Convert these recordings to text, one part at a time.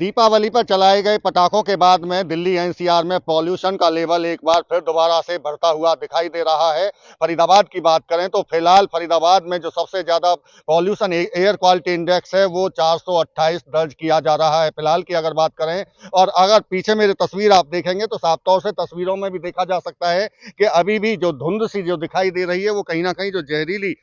दीपावली पर चलाए गए पटाखों के बाद में दिल्ली एनसीआर में पॉल्यूशन का लेवल एक बार फिर दोबारा से बढ़ता हुआ दिखाई दे रहा है। फरीदाबाद की बात करें तो फिलहाल फरीदाबाद में जो सबसे ज्यादा पॉल्यूशन एयर क्वालिटी इंडेक्स है वो 428 दर्ज किया जा रहा है फिलहाल की अगर बात करें। और अगर पीछे मेरी तस्वीर आप देखेंगे तो साफ तौर से तस्वीरों में भी देखा जा सकता है कि अभी भी जो धुंध सी जो दिखाई दे रही है वो कहीं ना कहीं जो जहरीली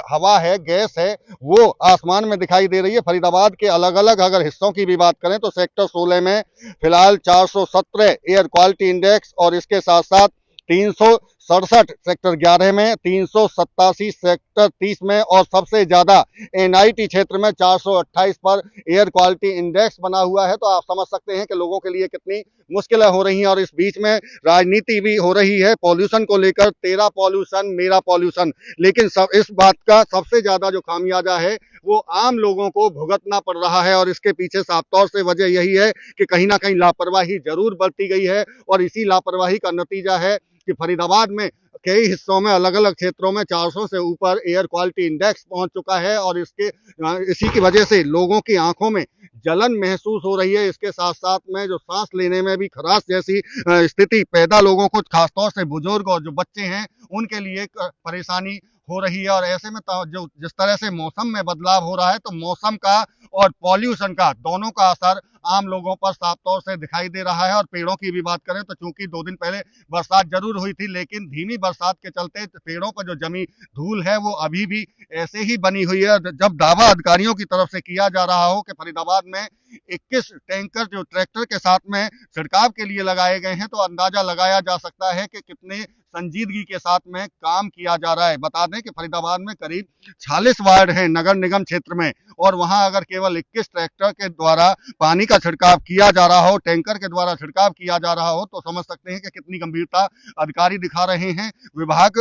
हवा है, गैस है, वो आसमान में दिखाई दे रही है। फरीदाबाद के अलग अलग अगर हिस्सों की भी बात करें तो सेक्टर 16 में फिलहाल 417 एयर क्वालिटी इंडेक्स और इसके साथ साथ 367 सेक्टर 11 में, 387 सेक्टर 30 में और सबसे ज्यादा एनआईटी क्षेत्र में 428 पर एयर क्वालिटी इंडेक्स बना हुआ है। तो आप समझ सकते हैं कि लोगों के लिए कितनी मुश्किलें हो रही हैं। और इस बीच में राजनीति भी हो रही है पॉल्यूशन को लेकर, तेरा पॉल्यूशन मेरा पॉल्यूशन। लेकिन सब इस बात का सबसे ज्यादा जो खामियाजा है वो आम लोगों को भुगतना पड़ रहा है। और इसके पीछे साफ तौर से वजह यही है कि कहीं ना कहीं लापरवाही जरूर बरती गई है। और इसी लापरवाही का नतीजा है कि फरीदाबाद में कई हिस्सों में अलग अलग क्षेत्रों में 400 से ऊपर एयर क्वालिटी इंडेक्स पहुंच चुका है। और इसी की वजह से लोगों की आंखों में जलन महसूस हो रही है। इसके साथ साथ में जो सांस लेने में भी खराश जैसी स्थिति पैदा लोगों को, खासतौर से बुजुर्ग और जो बच्चे हैं उनके लिए परेशानी हो रही है। और ऐसे में जो जिस तरह से मौसम में बदलाव हो रहा है तो मौसम का और पॉल्यूशन का दोनों का असर आम लोगों पर साफ तौर से दिखाई दे रहा है। और पेड़ों की भी बात करें तो चूंकि 2 दिन पहले बरसात जरूर हुई थी, लेकिन धीमी बरसात के चलते पेड़ों पर जो जमी धूल है वो अभी भी ऐसे ही बनी हुई है। जब दावा अधिकारियों की तरफ से किया जा रहा हो कि फरीदाबाद में 21 टैंकर जो ट्रैक्टर के साथ में छिड़काव के लिए लगाए गए हैं, तो अंदाजा लगाया जा सकता है कि कितने संजीदगी के साथ में काम किया जा रहा है। बता दें कि फरीदाबाद में करीब 46 वार्ड हैं नगर निगम क्षेत्र में, और वहां अगर केवल 21 ट्रैक्टर के द्वारा पानी का छिड़काव किया जा रहा हो, टैंकर के द्वारा छिड़काव किया जा रहा हो, तो समझ सकते हैं कि कितनी गंभीरता अधिकारी दिखा रहे हैं। विभाग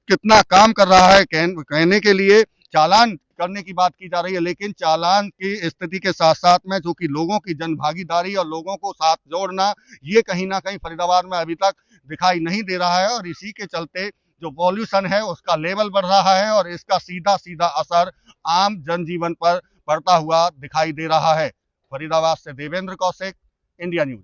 कितना काम कर रहा है कहने के लिए चालान करने की बात की जा रही है, लेकिन चालान की स्थिति के साथ साथ में चूंकि लोगों की जन भागीदारी और लोगों को साथ जोड़ना ये कहीं ना कहीं फरीदाबाद में अभी तक दिखाई नहीं दे रहा है। और इसी के चलते जो पॉल्यूशन है उसका लेवल बढ़ रहा है और इसका सीधा सीधा असर आम जनजीवन पर पड़ता हुआ दिखाई दे रहा है। फरीदाबाद से देवेंद्र कौशिक, इंडिया न्यूज।